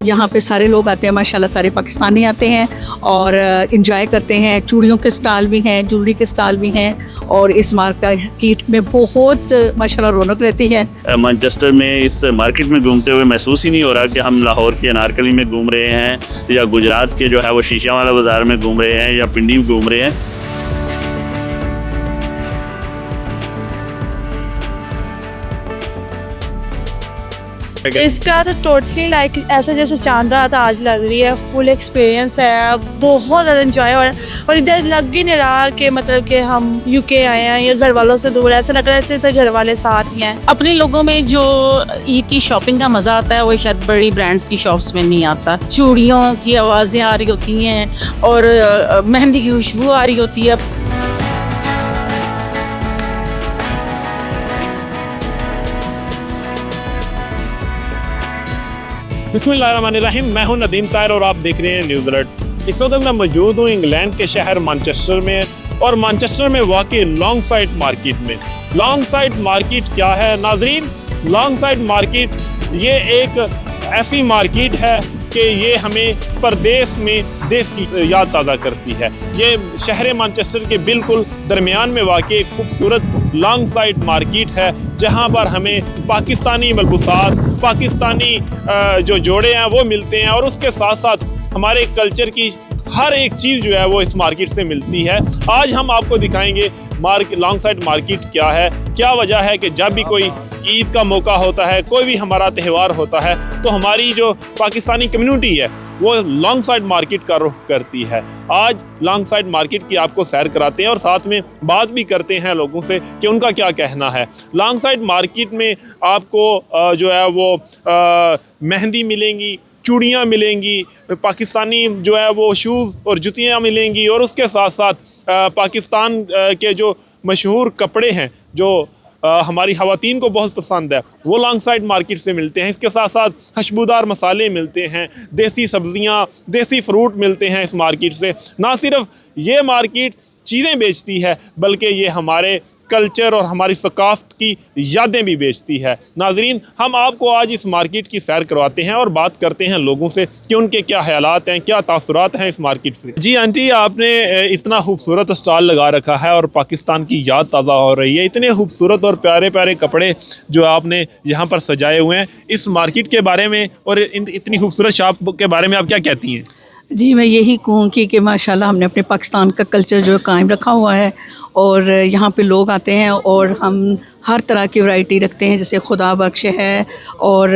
यहाँ पे सारे लोग आते हैं माशाल्लाह, सारे पाकिस्तानी आते हैं और इंजॉय करते हैं। चूड़ियों के स्टॉल भी हैं, ज्वेलरी के स्टॉल भी हैं और इस मार्केट में बहुत माशाल्लाह रौनक रहती है। मैनचेस्टर में इस मार्केट में घूमते हुए महसूस ही नहीं हो रहा कि हम लाहौर के अनारकली में घूम रहे हैं या गुजरात के जो है वो शीशा वाला बाज़ार में घूम रहे हैं या पिंडी में घूम रहे हैं। इसका तो टोटली लाइक ऐसा जैसे चांद रात आज लग रही है। फुल एक्सपीरियंस है, बहुत ज़्यादा इंजॉय हो रहा है और इधर लग ही नहीं रहा कि मतलब कि हम यूके आए हैं या घर वालों से दूर। ऐसा लग रहा है जैसे घर वाले साथ ही हैं। अपने लोगों में जो ईद की शॉपिंग का मज़ा आता है वो शायद बड़ी ब्रांड्स की शॉप्स में नहीं आता। चूड़ियों की आवाज़ें आ रही होती हैं और मेहंदी की खुशबू आ रही होती है। बिस्मिल्लाहिर्रहमानिर्रहीम, मैं हूं नदीम ताहिर और आप देख रहे हैं न्यूज़ अलर्ट। इस वक्त मैं मौजूद हूं इंग्लैंड के शहर मैनचेस्टर में और मैनचेस्टर में वाक़ई लॉन्ग साइड मार्केट में। लॉन्ग साइड मार्केट क्या है नाजरीन? लॉन्ग साइड मार्केट ये एक ऐसी मार्केट है कि ये हमें परदेश में देश की याद ताज़ा करती है। ये शहर मैनचेस्टर के बिल्कुल दरमियान में वाक़ई एक खूबसूरत लॉन्ग साइड मार्केट है जहाँ पर हमें पाकिस्तानी मलबूसात, पाकिस्तानी जो जोड़े हैं वो मिलते हैं और उसके साथ साथ हमारे कल्चर की हर एक चीज़ जो है वो इस मार्केट से मिलती है। आज हम आपको दिखाएंगे लॉन्ग साइड मार्केट क्या है, क्या वजह है कि जब भी कोई ईद का मौका होता है, कोई भी हमारा त्यौहार होता है तो हमारी जो पाकिस्तानी कम्युनिटी है वो लॉन्ग साइड मार्केट का रुख करती है। आज लॉन्ग साइड मार्केट की आपको सैर कराते हैं और साथ में बात भी करते हैं लोगों से कि उनका क्या कहना है। लॉन्ग साइड मार्केट में आपको जो है वो मेहंदी मिलेंगी, चूड़ियाँ मिलेंगी, पाकिस्तानी जो है वो शूज़ और जुतियाँ मिलेंगी और उसके साथ साथ पाकिस्तान के जो मशहूर कपड़े हैं जो हमारी ख़वातीन को बहुत पसंद है वो लॉन्ग साइड मार्केट से मिलते हैं। इसके साथ साथ खुशबूदार मसाले मिलते हैं, देसी सब्ज़ियाँ, देसी फ्रूट मिलते हैं इस मार्केट से। ना सिर्फ ये मार्केट चीज़ें बेचती है बल्कि ये हमारे कल्चर और हमारी सकाफ़त की यादें भी बेचती है। नाजरीन, हम आपको आज इस मार्केट की सैर करवाते हैं और बात करते हैं लोगों से कि उनके क्या ख़यालात हैं, क्या तासुरात हैं इस मार्केट से। जी आंटी, आपने इतना खूबसूरत स्टॉल लगा रखा है और पाकिस्तान की याद ताज़ा हो रही है। इतने खूबसूरत और प्यारे प्यारे कपड़े जो आपने यहाँ पर सजाए हुए हैं, इस मार्केट के बारे में और इतनी खूबसूरत शॉप के बारे में आप क्या कहती हैं? जी, मैं यही कहूँगी कि माशाल्लाह हमने अपने पाकिस्तान का कल्चर जो कायम रखा हुआ है और यहाँ पे लोग आते हैं और हम हर तरह की वैरायटी रखते हैं, जैसे खुदा बख्श है और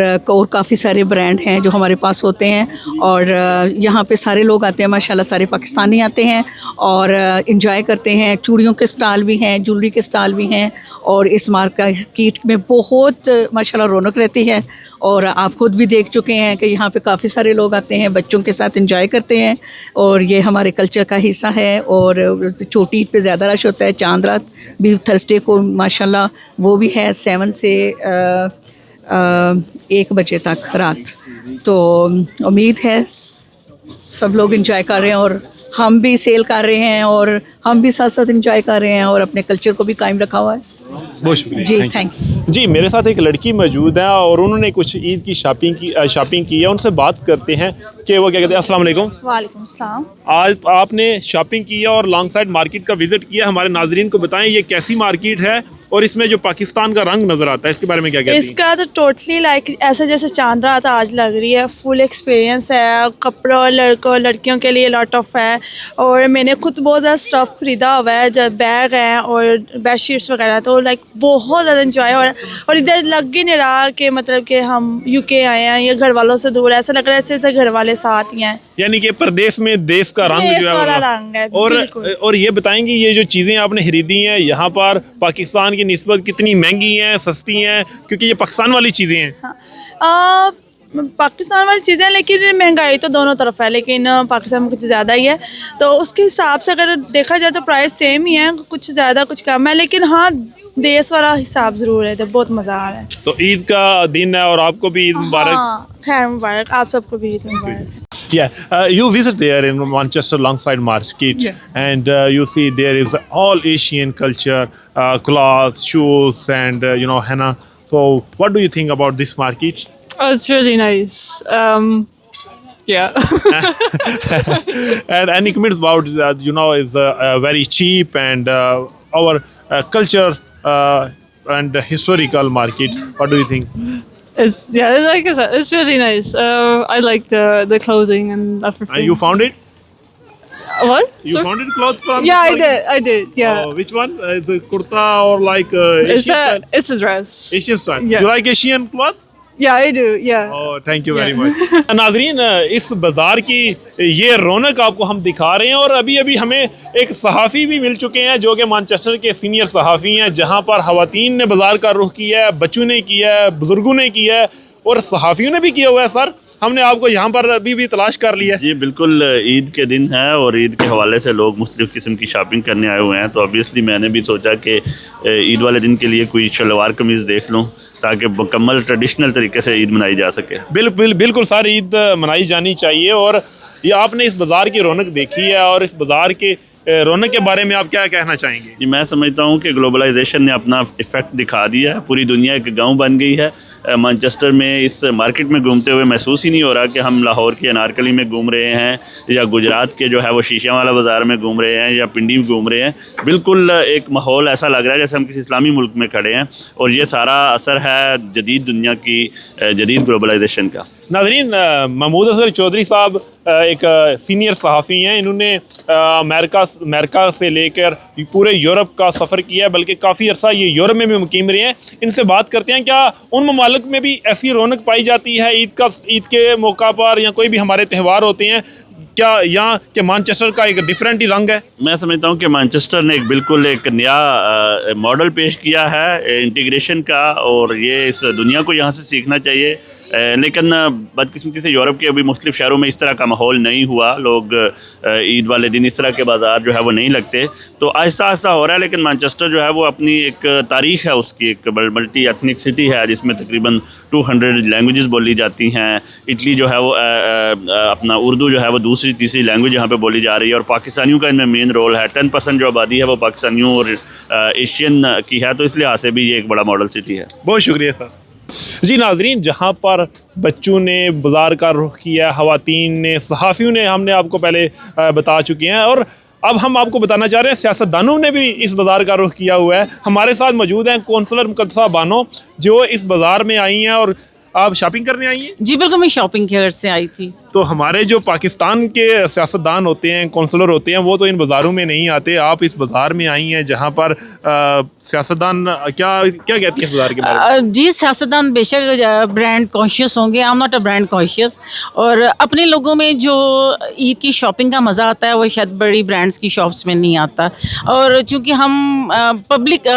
काफ़ी सारे ब्रांड हैं जो हमारे पास होते हैं और यहाँ पे सारे लोग आते हैं माशाल्लाह, सारे पाकिस्तानी आते हैं और इंजॉय करते हैं। चूड़ियों के स्टॉल भी हैं, ज्वेलरी के स्टॉल भी हैं और इस मार्केट में बहुत माशाल्लाह रौनक रहती है और आप खुद भी देख चुके हैं कि यहाँ पे काफ़ी सारे लोग आते हैं, बच्चों के साथ इंजॉय करते हैं और ये हमारे कल्चर का हिस्सा है। और छोटी ईद पे ज़्यादा रश होता है, चांद रात भी थर्सडे को माशाल्लाह वो भी है 7 से 1 बजे तक रात। तो उम्मीद है सब लोग इंजॉय कर रहे हैं और हम भी सेल कर रहे हैं और हम भी साथ साथ इंजॉय कर रहे हैं और अपने कल्चर को भी कायम रखा हुआ है। बहुत शुक्रिया जी, थैंक यू। जी, मेरे साथ एक लड़की मौजूद है और उन्होंने कुछ ईद की शॉपिंग की है। उनसे बात करते हैं कि वो क्या कहते हैं। अस्सलाम वालेकुम। वालेकुम सलाम। आज आपने शॉपिंग की है और लॉन्ग साइड मार्केट का विजिट किया। हमारे नाजरीन को बताएं ये कैसी मार्केट है और इसमें जो पाकिस्तान का रंग नज़र आता है इसके बारे में क्या कहते हैं? इसका तो टोटली लाइक ऐसा जैसे चांद रात आज लग रही है। फुल एक्सपीरियंस है, कपड़ों लड़कों लड़कियों के लिए लॉट ऑफ है और मैंने खुद बहुत ज़्यादा स्टफ़ ख़रीदा हुआ है, जब बैग हैं और बेड शीट्स वगैरह। तो लाइक बहुत ज़्यादा इंजॉय हो रहा है और इधर लग ही नहीं रहा कि मतलब कि हम यूके आए हैं या घर वालों से दूर। ऐसा लग रहा है जैसे घर वाले साथ ही हैं। यानी कि परदेश में देश का रंग जो है रंग है। और ये बताएंगे ये जो चीज़ें आपने खरीदी हैं यहाँ पर पाकिस्तान की निस्बत कितनी महंगी हैं, सस्ती हैं? क्योंकि ये पाकिस्तान वाली चीज़ें हैं। हाँ, पाकिस्तान वाली चीज़ें, लेकिन महंगाई तो दोनों तरफ है, लेकिन पाकिस्तान में कुछ ज़्यादा ही है। तो उसके हिसाब से अगर देखा जाए तो प्राइस सेम ही है, कुछ ज़्यादा कुछ कम है, लेकिन हाँ देश वाला हिसाब ज़रूर है। तो बहुत मज़ा आ रहा है। तो ईद का दिन है और आपको भी ईद मुबारक। हाँ, खैर मुबारक, आप सबको भी ईद मुबारक। Yeah, you visit there in Manchester Longside Market, and you see there is all Asian culture, clothes, shoes, and henna. So, what do you think about this market? Oh, it's really nice. Yeah. And any comments about that, is very cheap and our culture and historical market. What do you think? It's like I said, it's really nice. I like the clothing and everything. You found it? What? You found it cloth from? Yeah, this market? I did. Yeah. Oh, which one? Is it kurta or like it's Asian style? it's a dress. Asian style. Yeah. You like Asian cloth? Yeah, I do. Yeah. Oh, thank you very much. नाजरीन, इस बाज़ार की ये रौनक आपको हम दिखा रहे हैं और अभी अभी हमें एक सहाफ़ी भी मिल चुके हैं जो कि मैनचेस्टर के सीनियर सहाफ़ी हैं, जहां पर ख़वातीन ने बाज़ार का रुख किया है, बच्चों ने किया है, बुज़ुर्गों ने किया है और सहाफ़ियों ने भी किया हुआ है। सर, हमने आपको यहाँ पर अभी भी तलाश कर लिया है। जी बिल्कुल, ईद के दिन है और ईद के हवाले से लोग मुख्तलिफ़ किस्म की शॉपिंग करने आए हुए हैं, तो ऑब्वियसली मैंने भी सोचा कि ईद वाले दिन के लिए कोई शलवार कमीज़ देख लूँ ताकि मुकम्मल ट्रेडिशनल तरीके से ईद मनाई जा सके। बिल्कुल सर, ईद मनाई जानी चाहिए। और ये आपने इस बाज़ार की रौनक देखी है और इस बाज़ार के रौनक के बारे में आप क्या कहना चाहेंगे? जी, मैं समझता हूँ कि ग्लोबलाइजेशन ने अपना इफ़ेक्ट दिखा दिया है, पूरी दुनिया एक गांव बन गई है। मैनचेस्टर में इस मार्केट में घूमते हुए महसूस ही नहीं हो रहा कि हम लाहौर के अनारकली में घूम रहे हैं या गुजरात के जो है वो शीशा वाला बाज़ार में घूम रहे हैं या पिंडी में घूम रहे हैं। बिल्कुल एक माहौल ऐसा लग रहा है जैसे हम किसी इस्लामी मुल्क में खड़े हैं और ये सारा असर है जदीद दुनिया की जदीद ग्लोबलाइजेशन का। नाज़रीन, महमूद असगर चौधरी साहब एक सीनियर सहाफ़ी हैं। इन्होंने अमेरिका से लेकर पूरे यूरोप का सफ़र किया है, बल्कि काफ़ी अर्सा ये यूरोप में भी मुकीम रहे हैं। इनसे बात करते हैं क्या उन ममालिक में भी ऐसी रौनक पाई जाती है ईद के मौका पर या कोई भी हमारे त्यौहार होते हैं, क्या यहाँ के मैनचेस्टर का एक डिफरेंट ही रंग है? मैं समझता हूँ कि मैनचेस्टर ने बिल्कुल एक नया मॉडल पेश किया है इंटीग्रेशन का और ये इस दुनिया को यहाँ से सीखना चाहिए। लेकिन बदकिस्मती से यूरोप के अभी मुख्तलिफ शहरों में इस तरह का माहौल नहीं हुआ। लोग ईद वाले दिन इस तरह के बाज़ार जो है वो नहीं लगते, तो आहिस्ता आहिस्ता हो रहा है। लेकिन मैनचेस्टर जो है वो अपनी एक तारीख़ है, उसकी एक मल्टी एथनिक सिटी है जिसमें तकरीबन 200 लैंग्वेजेस बोली जाती हैं। इटली जो है वो अपना उर्दू जो है वो दूसरी तीसरी लैंग्वेज यहाँ पे बोली जा रही है और पाकिस्तानियों का इनमें मेन रोल है। 10% जो आबादी है वो पाकिस्तानियों और एशियन की है, तो इस लिहाज से भी ये एक बड़ा मॉडल सिटी है। बहुत शुक्रिया सर। जी नाजरीन, जहाँ पर बच्चों ने बाज़ार का रुख किया, ख़वातीन ने, सहाफ़ियों ने, हमने आपको पहले बता चुके हैं और अब हम आपको बताना चाह रहे हैं सियासतदानों ने भी इस बाज़ार का रुख किया हुआ है। हमारे साथ मौजूद हैं कौंसलर मुक़द्दसा बानो जो इस बाज़ार में आई हैं। और आप शॉपिंग करने आई हैं? जी बिल्कुल, मैं शॉपिंग के घर से आई थी। तो हमारे जो पाकिस्तान के सियासतदान होते हैं, कौंसलर होते हैं, वो तो इन बाज़ारों में नहीं आते। आप इस बाज़ार में आई हैं जहाँ पर सियासतदान क्या कहती हैं इस बाज़ार के बारे में? जी, सियासतदान बेशक ब्रांड कॉन्शियस होंगे, I am not a brand conscious. और अपने लोगों में जो ईद की शॉपिंग का मज़ा आता है वो शायद बड़ी ब्रांड्स की शॉप्स में नहीं आता। और चूँकि हम पब्लिक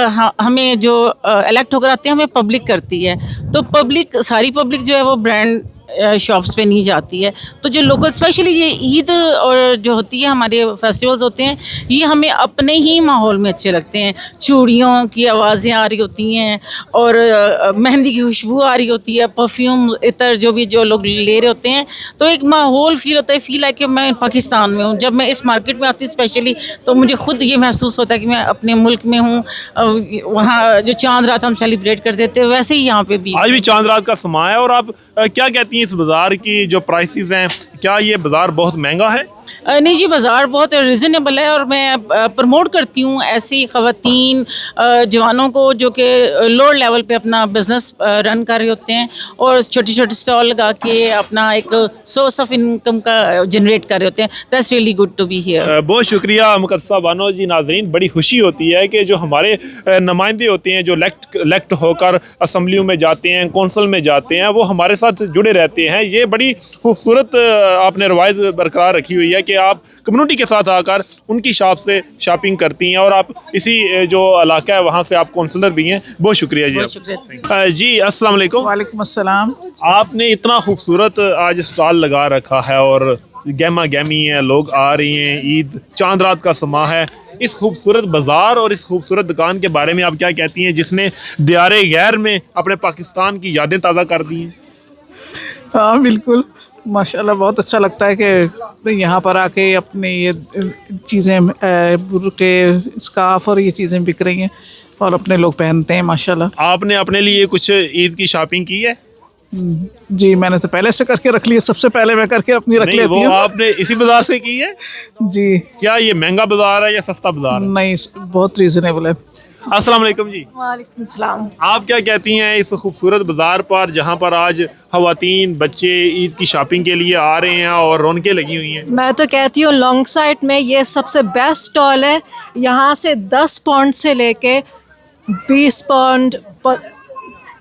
हमें जो इलेक्ट होकर आते हैं हमें पब्लिक करती है, तो पब्लिक सारी पब्लिक जो है वो ब्रांड शॉप्स पे नहीं जाती है। तो जो लोकल स्पेशली ये ईद और जो होती है हमारे फेस्टिवल्स होते हैं, ये हमें अपने ही माहौल में अच्छे लगते हैं। चूड़ियों की आवाज़ें आ रही होती हैं और मेहंदी की खुशबू आ रही होती है, परफ्यूम, इतर जो लोग ले रहे होते हैं, तो एक माहौल फील होता है, फील है कि मैं पाकिस्तान में हूँ। जब मैं इस मार्केट में आती हूँ स्पेशली, तो मुझे खुद ये महसूस होता है कि मैं अपने मुल्क में हूँ। वहाँ जो चांद रात हम सेलिब्रेट करते थे वैसे ही यहाँ पे भी आज भी चांद रात का समा है। और आप क्या कहती हैं इस बाज़ार की जो प्राइसेस हैं, क्या ये बाज़ार बहुत महंगा है? नहीं जी, बाज़ार बहुत रिजनेबल है और मैं प्रमोट करती हूँ ऐसी ख़वातीन जवानों को जो कि लोअर लेवल पे अपना बिज़नेस रन कर रहे होते हैं और छोटे छोटे स्टॉल लगा के अपना एक सोर्स ऑफ इनकम का जनरेट कर रहे होते हैं। That's really good to be here. बहुत शुक्रिया मुक़द्दसा बानो जी। नाजरीन, बड़ी खुशी होती है कि जो हमारे नुमाइंदे होते हैं जो इलेक्ट होकर असम्बलियों में जाते हैं, कौंसल में जाते हैं, वो हमारे साथ जुड़े रहते हैं। ये बड़ी खूबसूरत आपने रवायत बरकरार रखी हुई है कि आप कम्युनिटी के साथ आकर उनकी शॉप से शॉपिंग करती हैं और आप इसी जो इलाका है वहाँ से आप काउंसलर भी हैं। बहुत शुक्रिया जी। जी अस्सलाम वालेकुम। वालेकुम अस्सलाम। आपने इतना खूबसूरत आज स्टॉल लगा रखा है और गहमा गहमी है, लोग आ रही हैं, ईद चांद रात का समा है। इस खूबसूरत बाज़ार और इस खूबसूरत दुकान के बारे में आप क्या कहती हैं जिसने दियारे गैर में अपने पाकिस्तान की यादें ताज़ा कर दी हैं? हाँ बिल्कुल, माशाल्लाह बहुत अच्छा लगता है कि यहाँ पर आके अपनी ये चीज़ें बुर्के, स्कार्फ और ये चीज़ें बिक रही हैं और अपने लोग पहनते हैं माशाल्लाह। आपने अपने लिए कुछ ईद की शॉपिंग की है? जी, मैंने तो पहले से करके रख लिया, सबसे पहले मैं करके अपनी रख नहीं, लेती वो हूँ। आपने इसी बाजार से की है? जी क्या ये महंगा बाजार है या सस्ता बाजार है? नहीं, बहुत रीजनेबल है। अस्सलाम वालेकुम जी। वालेकुम सलाम। आप क्या कहती हैं इस खूबसूरत बाजार पर जहाँ पर आज खवातीन बच्चे ईद की शॉपिंग के लिए आ रहे हैं और रौनकें लगी हुई हैं? मैं तो कहती हूँ लॉन्ग साइड में ये सबसे बेस्ट स्टॉल है। यहाँ से 10 पाउंड से लेके 20 पाउंड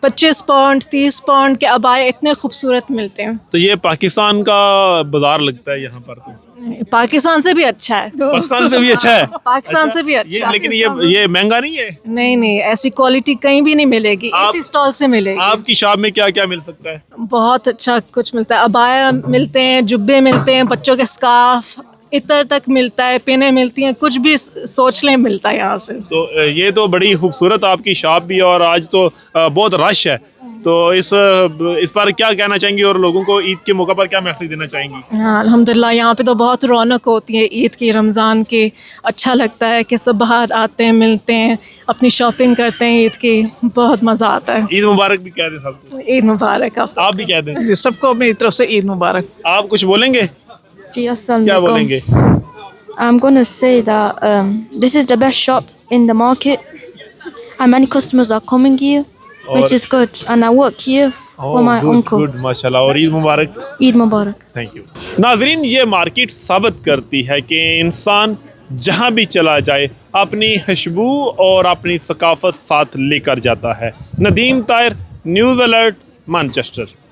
25 पाउंड 30 पाउंड के अबाए इतने खूबसूरत मिलते हैं। तो ये पाकिस्तान का बाजार लगता है यहाँ पर तो। पाकिस्तान से भी अच्छा है। पाकिस्तान से भी अच्छा है? पाकिस्तान से भी अच्छा है। लेकिन ये महंगा नहीं है? नहीं नहीं, ऐसी क्वालिटी कहीं भी नहीं मिलेगी, इसी स्टॉल से मिलेगी। आपकी शॉप में क्या क्या मिल सकता है? बहुत अच्छा कुछ मिलता है। अबाया मिलते हैं, जुब्बे मिलते हैं, बच्चों के स्कार्फ इतर तक मिलता है, पेनें मिलती हैं, कुछ भी सोच लें मिलता है यहाँ से। तो ये तो बड़ी खूबसूरत आपकी शॉप भी है और आज तो बहुत रश है, तो इस पर क्या कहना चाहेंगी और लोगों को ईद के मौका पर क्या मैसेज देना चाहेंगी? हाँ, अल्हम्दुलिल्लाह यहाँ पे तो बहुत रौनक होती है ईद की, रमज़ान की। अच्छा लगता है कि सब बाहर आते हैं, मिलते हैं, अपनी शॉपिंग करते हैं ईद की, बहुत मज़ा आता है। ईद मुबारक भी कह दें सबको। ईद मुबारक आप भी कह दें। जी, सबको अपनी तरफ से ईद मुबारक। आप कुछ बोलेंगे? Ji, assalamu क्या alaikum. बोलेंगे? I'm going to say that this is the best shop in the market and many customers are coming here, which is good. And I work here for my uncle. Good माशाल्लाह। और ईद मुबारक। Eid Mubarak. Thank you. नाजरीन, ये market साबित करती है कि इंसान जहाँ भी चला जाए अपनी खुशबू और अपनी सकाफत साथ लेकर जाता है। Nadeem Tahir, news alert, Manchester.